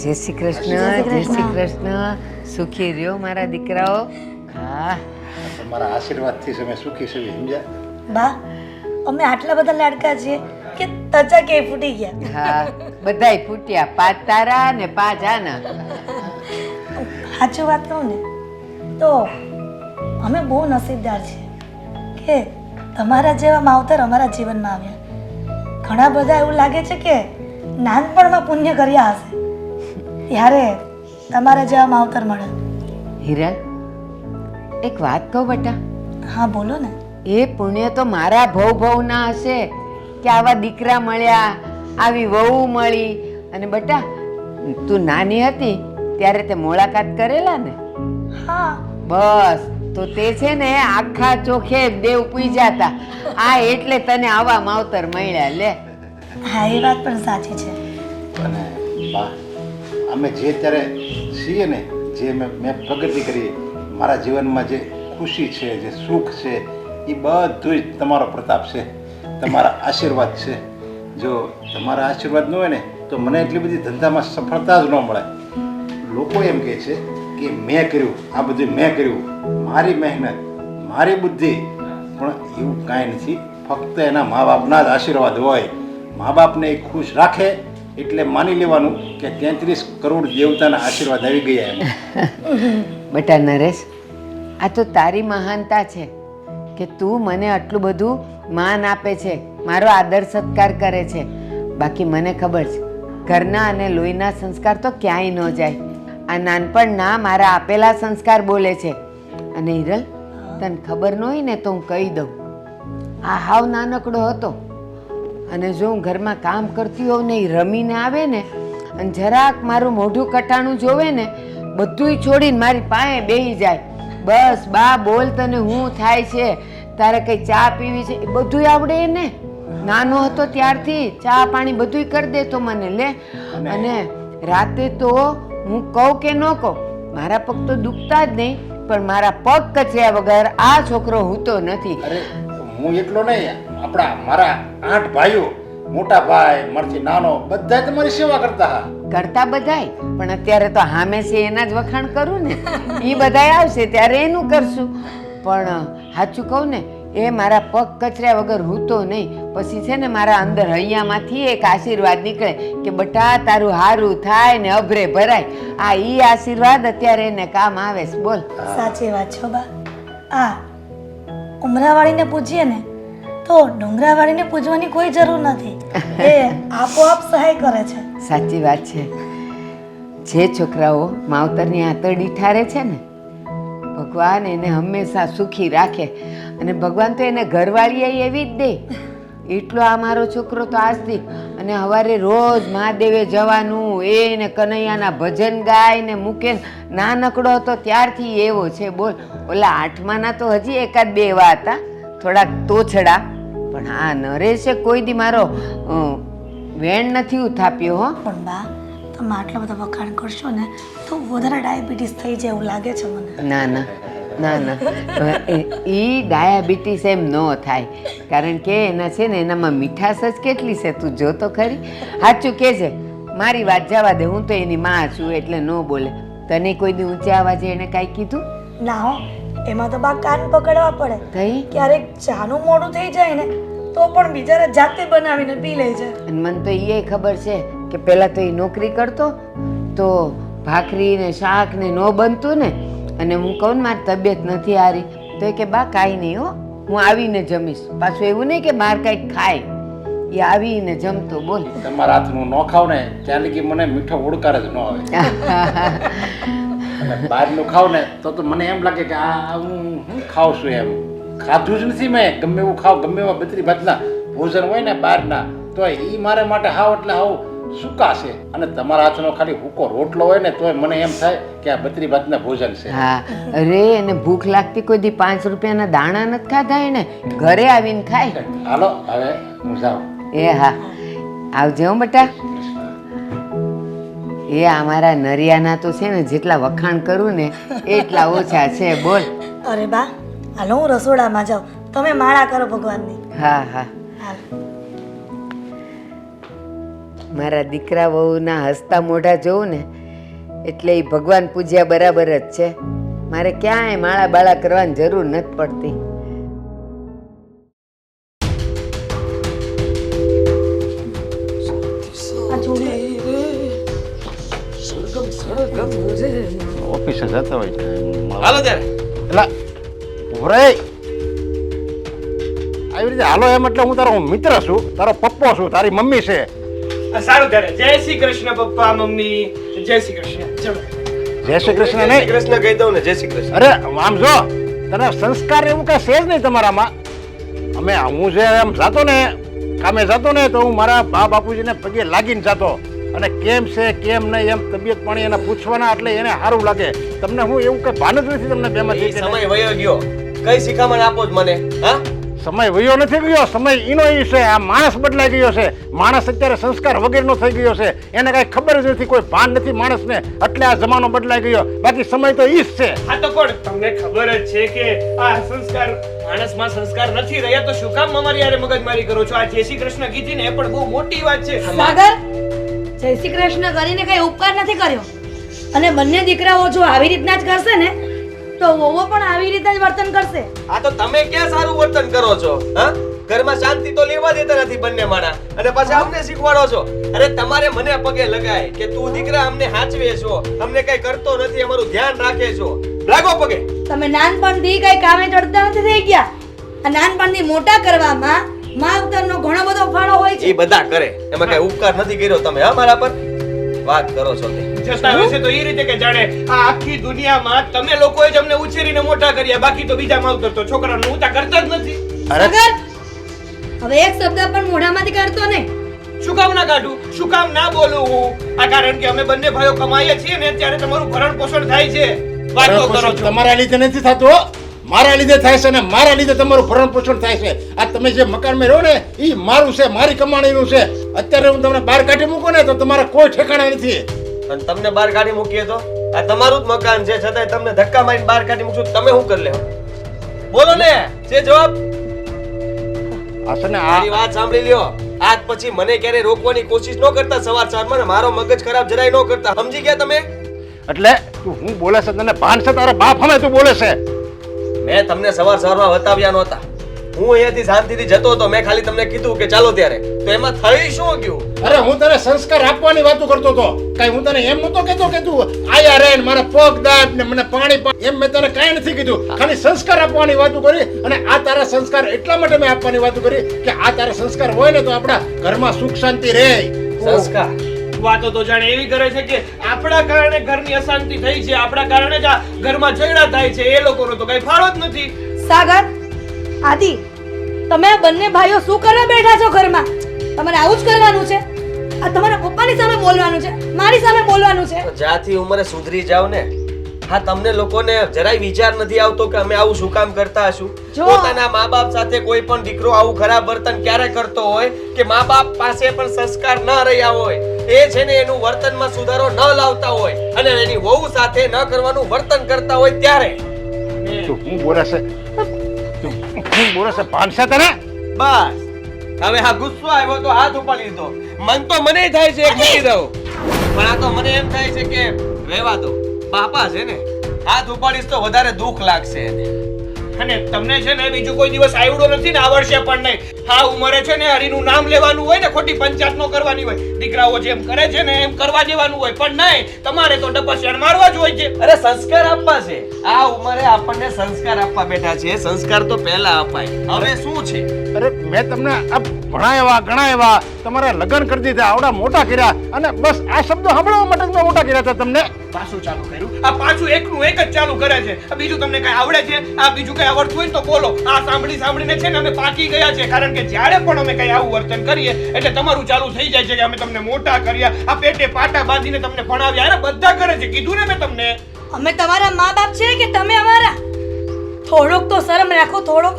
જય શ્રી કૃષ્ણ, જય શ્રી કૃષ્ણ. સુખી રહ્યો મારા દીકરાઓ. હા, તમારા આશીર્વાદથી અમે સુખી છીએ, સમજ્યા? બા અમે આટલા બધા લાડકા છીએ કે તચા કે ફૂટી ગયા. હા, બધાય ફૂટ્યા. 5 તારા ને 5 આના. સાચું વાત કહું ને તો અમે બહુ નસીબદાર છીએ કે તમારા જેવા માવતર અમારા જીવનમાં આવ્યા. ઘણા બધા એવું લાગે છે કે નાનપણમાં પુણ્ય કર્યા હશે ત્યારે તમારા જેવા માવતર મળે. હિરલ, એક વાત કહું બેટા, હા બોલો ને. એ પુણ્ય તો મારા ભવના હશે કે આવા દીકરા મળ્યા, આવી વહુ મળી. અને બેટા, તું નાની હતી ત્યારે તે મુલાકાત કરેલા ને? હા બસ, તો તે છે ને આખા ચોખે દેવ પૂજ્યા હતા. આ એટલે તને આવા માવતર મળ્યા. લે, હા એ વાત પણ સાચી છે. અને બા, અમે જે અત્યારે છીએ ને, જે મેં પ્રગતિ કરી, મારા જીવનમાં જે ખુશી છે, જે સુખ છે, એ બધું જ તમારો પ્રતાપ છે, તમારા આશીર્વાદ છે. જો તમારા આશીર્વાદ ન હોય ને તો મને એટલી બધી ધંધામાં સફળતા જ ન મળે. લોકો એમ કહે છે કે મેં કર્યું, આ બધું મેં કર્યું, મારી મહેનત, મારી બુદ્ધિ, પણ એવું કાંઈ નથી. ફક્ત એના મા બાપના જ આશીર્વાદ હોય. મા બાપને એ ખુશ રાખે એટલે માની લેવાનું કે 33 કરોડ દેવતાના આશીર્વાદ આવી ગયા એમ. બેટા નરેશ, આ તો તારી મહાનતા છે કે તું મને આટલું બધું માન આપે છે, મારો આદર સત્કાર કરે છે. બાકી મને ખબર છે ઘરના અને લોહીના સંસ્કાર તો ક્યાંય ન જાય. આ નાનપણના મારા આપેલા સંસ્કાર બોલે છે. અને હિરલ, તને ખબર ન હોય ને તો હું કહી દઉં, આ હાવ નાનકડો હતો અને જો હું ઘરમાં કામ કરતી હોઉં ને, એ રમીને આવે ને અને જરાક મારું મોઢું કટાણું જોવે ને, બધુંય છોડીને મારી પાસે બેસી જાય. બસ બા બોલ, તને હું થાય છે, તારે કઈ ચા પીવી છે, એ બધુંય આવડે એને. નાનો હતો ત્યારથી ચા પાણી બધુંય કરી દેતો મને. લે, અને રાતે તો હું કહું કે ન કહું, મારા પગ તો દુખતા જ નહીં, પણ મારા પગ કચર્યા વગર આ છોકરો હૂતો નથી. અરે હું એટલો નહીં, મારા 8 ભાઈઓ, મોટા ભાઈ, મારથી નાનો, બધા તમારી સેવા કરતા. કરતા બધાય, પણ અત્યારે તો હામે છે એના જ વખાણ કરું ને. એ બધાય આવશે ત્યારે એનું કરશું. પણ સાચું કહું ને, એ મારા પગ કચર્યા વગર હૂતો નહીં. પછી છે ને મારા અંદર હૈયામાંથી એક આશીર્વાદ નીકળે કે બટા તારું હારું થાય ને અભરે ભરાય. આ ઈ આશીર્વાદ અત્યારે એને કામ આવે છે. બોલ. સાચી વાત છો બા. આ ઉમરાવાળીને પૂજીએ ને તો ડુંગરાવાળીને પૂજવાની કોઈ જરૂર નથી. એ આપોઆપ સહાય કરે છે. સાચી વાત છે. જે છોકરાઓ માવતરની આંતરડી ઠારે છે ને, ભગવાન એને હંમેશા સુખી રાખે. અને ભગવાન તો એને ઘરવાળી એવી જ દે. એટલો આ મારો છોકરો તો આજથી, અને સવારે રોજ મહાદેવે જવાનું, એને કનૈયાના ભજન ગાય ને મૂકે. નાનકડો હતો ત્યારથી એવો છે. બોલ, ઓલા 8માના તો હજી 1-2 એવા હતા, થોડાક તોછડા. પણ આ નરેશે કોઈ દી મારો વેણ નથી ઉથાપ્યો. હો, પણ બા તમે આટલા બધા વખાણ કરશો ને તો વધારે ડાયાબિટીસ થઈ જાય એવું લાગે છે મને. ના ના ના ના, એ ડાયાબિટીસ એમ ન થાય, કારણ કે એના છે ને એનામાં મીઠાશ જ કેટલી છે, તું જો તો ખરી. સાચું કે છે, મારી વાત જવા દે, હું તો એની માં છું એટલે ન બોલે. તને કોઈ દી ઊંચા અવાજે એને કાંઈ કીધું? ના હો, એમાં તો બા કાન પકડવા પડે. થઈ ક્યારેક ચાનું મોડું થઈ જાય ને તો પણ બિચારા જાતે બનાવીને પી લે છે. અને મને તો એ ખબર છે કે પહેલાં તો એ નોકરી કરતો તો ભાખરી ને શાક ને ન બનતું ને, અને હું કહું ને મારી તબિયત નથી હારી તો એ કે બા કાંઈ નહીં હો, હું આવીને જમીશ. પાછું એવું નહીં કે બહાર કાંઈક ખાય, એ આવીને જમતો. બોલ. તમારા હાથનું ન ખાવ ને ત્યાં લગી મને મીઠો ઓળકાર જ ન આવે. અને બહારનું ખાવ ને તો મને એમ લાગે કે આ હું ખાઉં છું એમ. ખાધું જ નથી મેં. ગમે એવું ખાવ, ગમે એવા 32 ભાતના ભોજન હોય ને બહારના, તો એ મારે માટે હાવ એટલે હાવ સૂકા છે. અને તમારા હાથનો ખાલી હૂકો રોટલો હોય ને તોય મને એમ થાય કે આ 32 ભાતના ભોજન છે. હા, અરે એને ભૂખ લાગતી કોઈ દી 5 રૂપિયાના દાણા નથી ખાધા એને, ઘરે આવીને ખાય. હાલો હવે હું જાઉં. એ હા, આવજે હો બેટા. એ અમારા નરિયાના તો છે ને જેટલા વખાણ કરું ને એટલા ઓછા છે. બોલ. અરે બા, હાલો હું રસોડામાં જાઉં, તમે માળા કરો ભગવાનની. હા હા. હાલ. મારા દીકરા વહુના હસતા મોઢા જોઉં ને એટલે એ ભગવાન પૂજ્યા બરાબર જ છે. મારે ક્યાંય માળા બાળા કરવાની જરૂર નથી પડતી. આ જોડે ઓફિસે જતા હોય છે હાલો ત્યારે એટલે ઉભરે આવી રીતે હાલો એમ એટલે હું તારો મિત્ર છું, તારો પપ્પો છું, તારી મમ્મી છે. સારું ત્યારે જય શ્રી કૃષ્ણ પપ્પા મમ્મી. જય શ્રી કૃષ્ણ. ચલો જય શ્રી કૃષ્ણ જય શ્રી નહીં, કૃષ્ણ કહી દઉં ને. જય શ્રી કૃષ્ણ. અરે આમ જો તને સંસ્કાર એવું કઈ છે જ નહીં તમારામાં. અમે હું જે એમ જાતો ને કામે જાતો ને તો હું મારા બા બાપુજીને પગે લાગીને જાતો અને કેમ છે કેમ નહીં એમ તબિયત પાણી એને પૂછવાના એટલે એને સારું લાગે. તમને હું એવું કઈ ભાન જ નથી તમને બેમાં. એ સમય વયો ગયો. કઈ શિખામણ આપો જ મને? હા સમય વયો નથી ગયો, સમય ઈનો ઈ છે. આ માણસ બદલાઈ ગયો છે. માણસ અત્યારે સંસ્કાર વગરનો થઈ ગયો છે. એને કઈ ખબર જ નથી, કોઈ ભાન નથી માણસને, એટલે આ જમાનો બદલાઈ ગયો. બાકી સમય તો ઈ જ છે. હા તો પણ તમને ખબર જ છે કે આ સંસ્કાર માણસમાં સંસ્કાર નથી રહ્યા તો શું કામ અમારી યારે મગજમારી કરો છો? આ જય શ્રી કૃષ્ણ કીધી ને એ પણ બહુ મોટી વાત છે. સાગર, જય શ્રી કૃષ્ણ કરીને કઈ ઉપકાર નથી કર્યો. અને બંને દીકરાઓ જો આવી રીતના જ કરશે ને તો વહુઓ પણ આવી રીતે જ વર્તન કરશે. આ તો તમે ક્યાં સારું વર્તન કરો છો? હા ઘરમાં શાંતિ તો લેવા દેતા નથી બંને માણા અને પાછા અમને શીખવાડો છો. અરે તમારે મને પગે લગાય કે તું દીકરા અમને હાચવે છો, અમને કઈ કરતો નથી, અમારું ધ્યાન રાખે છો. લાગો પગે. તમે નાનપણથી કઈ કામે ચડતા નથી થઈ ગયા. આ નાનપણથી મોટા કરવામાં માવતરનો ઘણો બધો ફાળો હોય છે. એ બધા કરે, એમાં કઈ ઉપકાર નથી કર્યો તમે હા મારા પર? વાત કરો છો તે જતા હશે તો એ રીતે કે જાણે આ આખી દુનિયામાં તમે લોકોએ જ અમને ઉછેરીને મોટા કર્યા, બાકી તો બીજા માવતર તો છોકરાનું ઉતા કરતા જ નથી. અરે સાગર, હવે એક શબ્દ પણ મોઢામાંથી કાઢતો નહીં. શું કામ ના કાઢું? શું કામ ના બોલું હું? આ કારણ કે અમે બંને ભાઈઓ કમાઈએ છીએ ને ત્યારે તમારું ભરણ પોષણ થાય છે. વાતો કરો છો. તમારા લીધે નથી થતું હો. મારા લીધે થાય છે ને મારા લીધે તમારું ભરણ પોષણ થાય છે. આ તમે જે મકાનમાં રહો ને ઈ મારું છે, મારી કમાણીનું છે. અત્યારે હું તમને બહાર કાઢી મૂકું ને તો તમારા કોઈ ઠેકાણા નથી. અને તમને બહાર કાઢી મૂકીએ તો આ તમારું જ મકાન છે, છતાંય તમને ધક્કા મારીને બહાર કાઢી મૂકશું તમે શું કરી લેવો? બોલો ને, જે જવાબ. આ છે ને મારી વાત સાંભળી લ્યો. આજ પછી મને ક્યારે રોકવાની કોશિશ ન કરતા સવાર સવારમાં ને મારો મગજ ખરાબ જરાય ન કરતા. સમજી ગયા તમે? એટલે તું હું બોલે છે તને ભાન છે? તારા બાપ હમે તું બોલે છે? મેં તમને સવાર સવારમાં બતાવ્યા નહોતા. હું અહીંયાથી શાંતિથી જતો હતો, મેં ખાલી તમને કીધું કે ચાલો ત્યારે, તો એમાં થઈ શું ગયું? અરે હું તને સંસ્કાર આપવાની વાતો કરતો હતો. કઈ હું તને એમ નતો કેતો કે તું આયા રે ને મારા પગ દાબ ને મને પાણી એમ મેં તને કઈ નથી કીધું. ખાલી સંસ્કાર આપવાની વાતો કરી. અને આ તારા સંસ્કાર એટલા માટે મેં આપવાની વાતો કરી કે આ તારા સંસ્કાર હોય ને તો આપણા ઘરમાં સુખ શાંતિ રહે. સંસ્કાર વાતો તો જાણે એવી કરે છે કે આપણા કારણે ઘરની અશાંતિ થઈ છે, આપણા કારણે જ આ ઘરમાં ઝઘડા થાય છે. એ લોકોનો તો કઈ ફાળો જ નથી. સાગર, આદિ, તમે આ બંને ભાઈઓ શું કરવા બેઠા છો ઘરમાં? તમારે આવું જ કરવાનું છે? આ તમારા પપ્પાની સામે બોલવાનું છે, મારી સામે બોલવાનું છે? જ્યાંથી ઉંમરે સુધરી જાવ ને. હા તમને લોકોને જરાય વિચાર નથી આવતો કે અમે આવું શું કામ કરતા હશું? જો. પોતાના મા બાપ સાથે કોઈ પણ દીકરો આવું ખરાબ વર્તન ક્યારે કરતો હોય કે મા બાપ પાસે પણ સંસ્કાર ન રહ્યા હોય, એ છે ને એનું વર્તનમાં સુધારો ન લાવતા હોય અને એની વહુ સાથે ન કરવાનું વર્તન કરતા હોય ત્યારે. તું હું બોલે છે? તું હું બોલે છે? ભાન છે તને? બસ હવે હા ગુસ્સો આવ્યો તો હાથ ઉપાડી લીધો. મન તો મને થાય છે એક મૂકી દઉં, પણ આ તો મને એમ થાય છે કે રહેવા દો. બાપા છે ને, હાથ ઉપાડીશ તો વધારે દુઃખ લાગશે એને. અને તમને છે ને બીજું કોઈ દિવસ આવડો નથી ને, આ વર્ષે પણ નહીં. હા ઉંમરે છે ને હરીનું નામ લેવાનું હોય ને, ખોટી પંચાયત નો કરવાની હોય. દીકરાઓ જેમ કરે છે ને એમ કરવા દેવાનું હોય, પણ નહીં, તમારે તો ડપસિયાણ મારવા જ હોય છે. અરે સંસ્કાર આપવા છે. આ ઉંમરે આપણને સંસ્કાર આપવા બેઠા છે. સંસ્કાર તો પહેલા અપાય. હવે શું છે? અરે મેં તમને આ ઘણા એવા તમારા લગ્ન કરી દીધા, આવડા મોટા કર્યા અને બસ આ શબ્દો સાંભળવા માટે જ મેં મોટા કર્યા હતા તમને. પાછું ચાલુ કર્યું. આ પાછું એકનું એક જ ચાલુ કરે છે. આ બીજું તમને કઈ આવડે છે? આ બીજું કઈ આવડતું હોય ને તો બોલો. આ સાંભળીને છે ને અમે પાકી ગયા છે, કારણ કે જ્યારે પણ અમે કઈ આવું વર્તન કરીએ એટલે તમારું ચાલુ થઈ જાય છે કે અમે તમને મોટા કર્યા, આ પેટે પાટા બાંધીને તમને ભણાવ્યા. અરે બધા કરે છે, કીધું ને મેં તમને. અમે તમારા મા બાપ છે કે તમે અમારા? થોડોક તો શરમ રાખો, થોડોક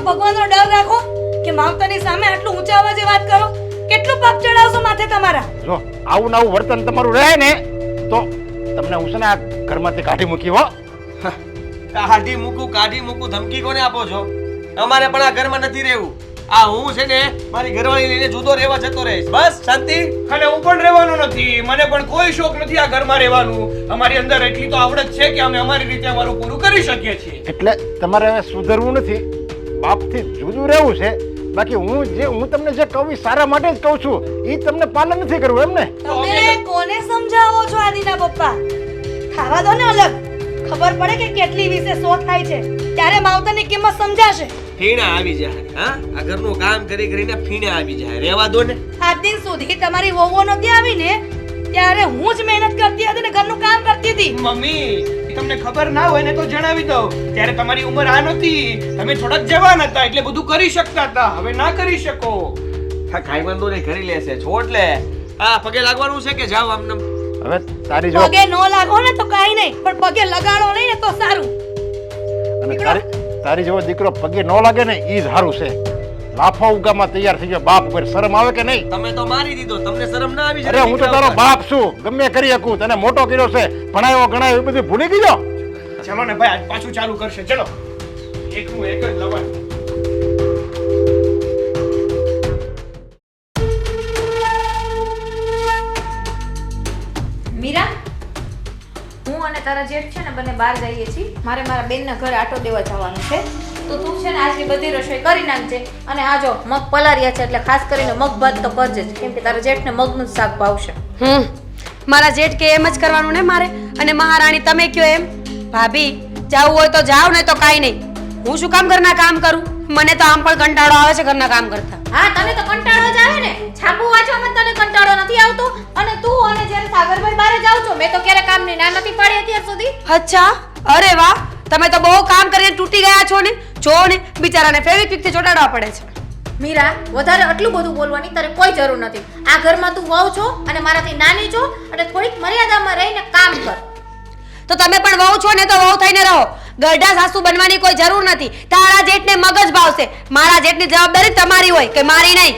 ભગવાનનો ડર રાખો કે માવતરની સામે આટલું ઊંચા અવાજે વાત કરો. કેટલું પાપ ચડાવશો માથે તમારા? જો આવું નવું વર્તન તમારું રહે ને તો તમને હું છે ને આ ઘરમાંથી કાઢી મૂકી હો. કાઢી મૂકું ધમકી કોને આપો છો? અમારે પણ આ ઘરમાં નથી રહેવું. આ હું છે ને મારી ઘરવાળી લઈને જુદો રહેવા જતો રહીશ. બસ શાંતિ. અને હું પણ રહેવાનો નથી. મને પણ કોઈ શોખ નથી આ ઘરમાં રહેવાનું. અમારી અંદર એટલી તો આવડત છે કે અમે અમારી રીતે અમારું પૂરું કરી શકીએ છીએ. એટલે તમારે હવે સુધરવું નથી, બાપથી જુદું રહેવું છે. બાકી હું તમને જે કહું એ સારા માટે જ કહું છું, એ તમને પાલન નથી કરવું એમ ને? તમે કોને સમજાવો છો આદિના પપ્પા? ખાવા દો ને અલગ, ખબર પડે કે કેટલી વિશે સો થાય છે ત્યારે માવતરની કિંમત સમજાશે. ફીણા આવી જાય. હા, આ ઘરનું કામ કરી કરીને ફીણા આવી જાય. રહેવા દો ને. આજ દિન સુધી તમારી વહુઓ નહોતી આવી ને ત્યારે હું જ મહેનત કરતી હતી ને ઘરનું કામ કરતી હતી. મમ્મી તમને ખબર ના હોય ને તો જણાવી દઉં. ત્યારે તમારી ઉંમર આ નહોતી, તમે થોડાક જવાન હતા એટલે બધું કરી શકતા હતા. હવે ના કરી શકો. હા, કાંઈ વાંધો નહીં, કરી લેશે. છોડ લે. હા, પગે લાગવાનું છે કે જાવ આમને? હવે તારી જો પગે નો લાગો ને તો કાઈ નહીં, પણ પગે લગાડો નહીં ને તો સારું. અને તારી જેવો દીકરો પગે ન લાગે ને એ જ સારું છે. લાફા ઉગામાં તૈયાર થઈ ગયો બાપ ઉપર. શરમ આવે કે નહીં? તમે તો મારી દીધો, તમને શરમ ના આવી? અરે હું તો તારો બાપ છું, ગમે કરી શકું. તને મોટો કર્યો છે, ભણાયો ગણાયો, એ બધું ભૂલી ગયો. ચલો ને ભાઈ, આજ પાછું ચાલુ કરશે. ચલો, એકનું એક જ લવાનું. મીરા, હું અને તારા જેઠ છે ને બંને બહાર જઈએ છીએ. મારે મારા બેનના ઘરે આટો દેવા જવાનું છે. તો તું છે ને આજની બધી રસોઈ કરી નાખજે. અને આ જો મગ પલાર્યા છે એટલે ખાસ કરીને મગ ભાત તો કરજે જ, કેમ કે તારા જેઠને મગનું જ શાક ભાવશે. મારા જેઠ કે એમ જ કરવાનું ને મારે. અને મહારાણી તમે કયો એમ. ભાભી જાવું હોય તો જાવ ને તો કાઈ નહીં. હું શું કામ ઘરના કામ કરું? મને તો આમ પણ કંટાળો આવે છે ઘરના કામ કરતા. હા, તને તો કંટાળો જ આવે ને. છાપું વાંચવામાં તને કંટાળો નથી આવતો. અને તું અને જ્યારે સાગરભાઈ બહાર જાવ છો, મેં તો ક્યારે કામની ના નથી પાડી અત્યાર સુધી. અચ્છા, અરે વાહ, તમે તો બહુ કામ કરીને તૂટી ગયા છો ને. જો ને બિચારાને ફેવિક્વિક થી ચોટાડવા પડે છે. મીરા, વધારે આટલું બધું બોલવાની તારે કોઈ જરૂર નથી. આ ઘરમાં તું વહુ છો અને મારાથી નાની છો, એટલે થોડીક મર્યાદામાં રહીને કામ કર. તો તમે પણ વહુ છો ને તો વહુ થઈને રહો. ગરડા સાસુ બનવાની કોઈ જરૂર નથી. તારા જેઠને મગજ ભાવશે. મારા જેઠની જવાબદારી તમારી હોય કે મારી નહીં.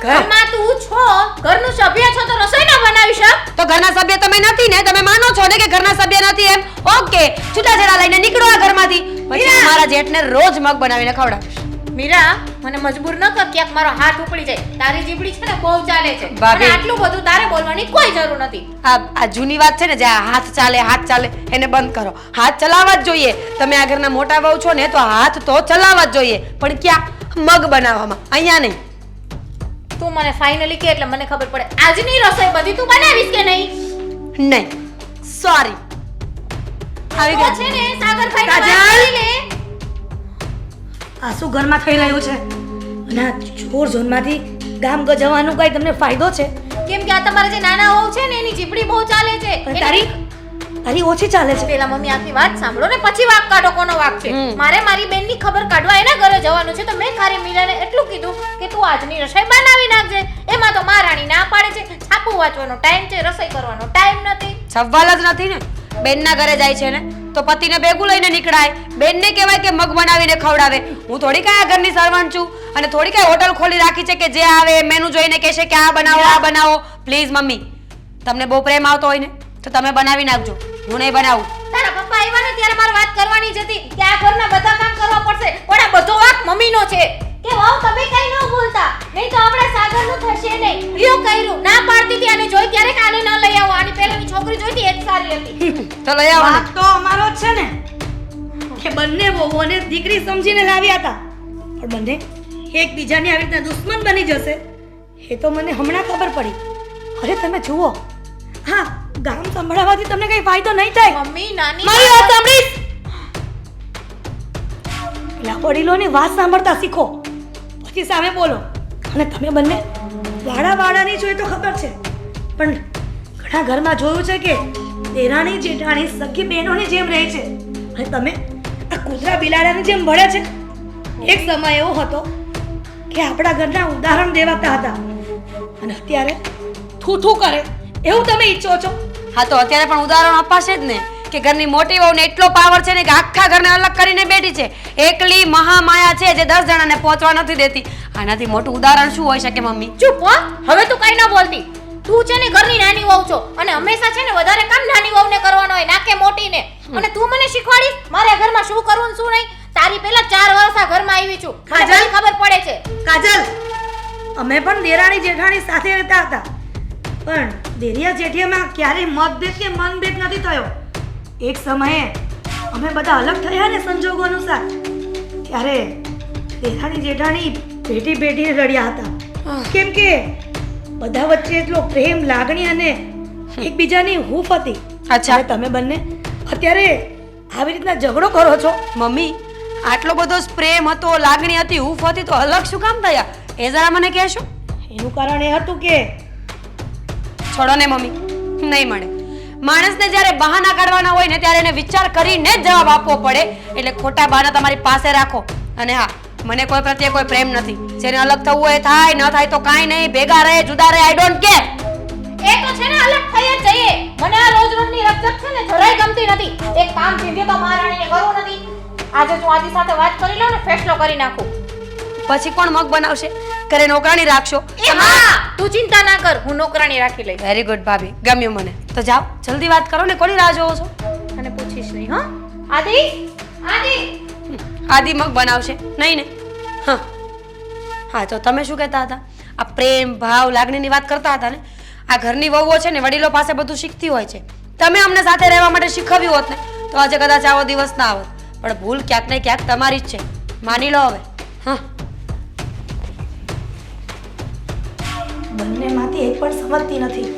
ઘરમાં તું છો, ઘરનું સભ્ય છો, તો રસોઈ ના બનાવી શક? તો ઘરના સભ્ય તમે નથી ને? તમે માનો છો ને કે ઘરના સભ્ય નથી એમ? ઓકે, છૂટાછેડા લઈને નીકળો આ ઘરમાંથી. પછી હું મારા જેઠને રોજ મગ બનાવીને ખવડાવીશ. મીરા, મને મજબૂર ન કર, ક્યાંક મારો હાથ ઉપડી જાય. તારી જીભડી છે ને બહુ ચાલે છે. ભાભી. અને આટલું બધું તારે બોલવાની કોઈ જરૂર નથી. આ જૂની વાત છે ને, જે આ હાથ ચાલે એને બંધ કરો. હાથ ચલાવવા જ જોઈએ. તમે આ ઘરના મોટા વહુ છો ને તો હાથ તો ચલાવવા જ જોઈએ. પણ ક્યાં? મગ બનાવવામાં, અહીંયા નહીં. તું મને ફાઇનલી કે એટલે મને ખબર પડે. આજની રસોઈ બધી તું બનાવીશ કે નહીં? નહીં, સોરી. આવી તો ગઈ છે ને સાગરભાઈને કાજલ! વાત કરી લે. આ શું ઘરમાં થઈ રહ્યું છે? અને આ ચોર ઝોનમાંથી ગામ જવાનો કઈ તમને ફાયદો છે? કેમ કે આ તમારા જે નાના વહુ છે ને એની જીભડી બહુ ચાલે છે. અને તારી ઓછી ચાલે છે. પેલા મમ્મી આખી વાત સાંભળો ને પછી વાક કાઢો કોનો વાક છે. મારે મારી બેનની ખબર કાઢવા એના ઘરે જવાનું છે, તો મેં ખાલી મીરાને એટલું કીધું કે તું આજની રસોઈ બનાવી નાખજે. એમાં તો મહારાણી ના પાડે છે. છાપું વાંચવાનો ટાઈમ છે, રસોઈ કરવાનો ટાઈમ નથી. સવાલ જ નથી ને. બેનના ઘરે જાય છે ને તો પતિને ભેગું લઈને નીકળાય. બેનને કહેવાય કે મગ બનાવીને ખવડાવે. હું થોડી કાંઈ આ ઘરની સર્વન્ટ છું અને થોડી કાંઈ હોટલ ખોલી રાખી છે કે જે આવે મેનુ જોઈને કહેશે કે આ બનાવો આ બનાવો. પ્લીઝ મમ્મી, તમને બહુ પ્રેમ આવતો હોય ને તો તમે બનાવી નાખજો, હું નહીં બનાવું. તારા પપ્પા આવ્યા ને ત્યારે મારે વાત કરવાની જ હતી કે આ ઘરના બધા કામ કરવા પડશે, પણ આ બધો વાક મમ્મીનો છે કે વાવ તમે કઈ ન બોલતા, નહીં તો આપણે સાગરનું થશે નહીં. લ્યો કર્યું, ના પાડતી હતી આને જોઈ ત્યારે કે આને ન લઈ આવો. આની પહેલાની છોકરી જોઈતી એ જ સારી હતી. તો લઈ આવો ને. વાત તો અમારો જ છે ને કે બંને વહુઓને દીકરી સમજીને લાવ્યા હતા, પણ બંને એકબીજાની આવી રીતના દુશ્મન બની જશે એ તો મને હમણાં ખબર પડી. અરે તમે જુઓ, હા, ગામ સંભળાવવાથી તમને કઈ ફાયદો નહીં થાય. મમ્મી નાની મારી વાત સાંભળીશ. પેલા વડીલોની વાત સાંભળતા શીખો, પછી સામે બોલો. અને તમે બંને વાળાની જોઈએ તો ખબર છે, પણ ઘણા ઘરમાં જોયું છે કે દેરાણી જેઠાણી સખી બહેનોની જેમ રહે છે અને તમે આ કૂતરા બિલાડાની જેમ ભળે છે. એક સમય એવો હતો કે આપણા ઘરના ઉદાહરણ દેવાતા હતા અને અત્યારે થૂ કરે એવું તમે ઈચ્છો છો. હા, તો અત્યારે પણ ઉદાહરણ અપાશે જ ને કે ઘરની મોટી વહુને એટલો પાવર છે ને કે આખા ઘરને અલગ કરીને બેઠી છે. એકલી મહામાયા છે જે 10 જણાને પહોંચવા નથી દેતી. આનાથી મોટું ઉદાહરણ શું હોઈ શકે મમ્મી? ચૂપ હો, હવે તું કઈ ન બોલતી. તું છે ને ઘરની નાની વહુ છો અને હંમેશા છે ને વધારે કામ નાની વહુને કરવાનો હોય, ના કે મોટીને. અને તું મને શીખવાડીશ મારે ઘરમાં શું કરવું ને શું નહીં. તારી પહેલા 4 વર્ષ આ ઘરમાં આવી છું મને કાજલ? બધી ખબર પડે છે કાજલ, અમે પણ દેરાણી જેઠાણી સાથે રહેતા હતા, પણ દેરિયા જેઠિયામાં ક્યારેય મતભેદ કે મનભેદ નથી થયો. એક સમયે અમે બધા અલગ થયા ને સંજોગો અનુસાર, ત્યારે દેરાણી જેઠાણી ભેટી ભેટીને રડ્યા હતા, કેમ કે બધા વચ્ચે એટલો પ્રેમ, લાગણી અને એકબીજાની હૂંફ હતી. અચ્છા. અને તમે બંને અત્યારે આવી રીતના ઝઘડો કરો છો. મમ્મી આટલો બધો પ્રેમ હતો, લાગણી હતી, હૂફ હતી, તો અલગ શું કામ થયા એ જરા મને કહેશો? એનું કારણ એ હતું કે છોડો ને મમ્મી, નહીં મળે. માણસને જ્યારે બહાના કાઢવાના હોય ને ત્યારે એને વિચાર કરીને જ જવાબ આપવો પડે. એટલે ખોટા બહાના તમારી પાસે રાખો. અને હા, મને કોઈ પ્રત્યે કોઈ પ્રેમ નથી. જેને અલગ થવું હોય થાય, ન થાય તો કાંઈ નહીં, ભેગા રહે, જુદા રહે, આઈ ડોન્ટ કેર. એ તો છે ને અલગ થઈ જ જઈએ મને આ રોજ રોજની રકઝક છે ને જરાય ગમતી નથી એક કામ સીધે તો મહારાણીને કરવું નથી આજે હું આદિ સાથે વાત કરી લઉં ને ફેસલો કરી નાખું પછી કોણ મગ બનાવશે? ઘરે નોકરાણી રાખશો? એ હા તું ચિંતા ના કર હું નોકરાણી રાખી લઈશ વેરી ગુડ ભાભી, ગમ્યું મને. તો જાઓ જલ્દી વાત કરો ને, કોની રાહ જોવો છો? અને પૂછીશ નહીં હા આદિ આદિ આદિ મગ બનાવશે નહીં ને? હા હા, તો તમે શું કહેતા હતા? આ પ્રેમ, ભાવ, લાગણીની વાત કરતા હતા ને? આ ઘરની વહુઓ છે ને વડીલો પાસે બધું શીખતી હોય છે. તમે અમને સાથે રહેવા માટે શીખવ્યું હોત ને તો આજે કદાચ આવો દિવસ ના આવત. પણ ભૂલ ક્યાંક ને ક્યાંક તમારી જ છે, માની લો હવે. હા, બંનેમાંથી એક પણ સમજતી નથી.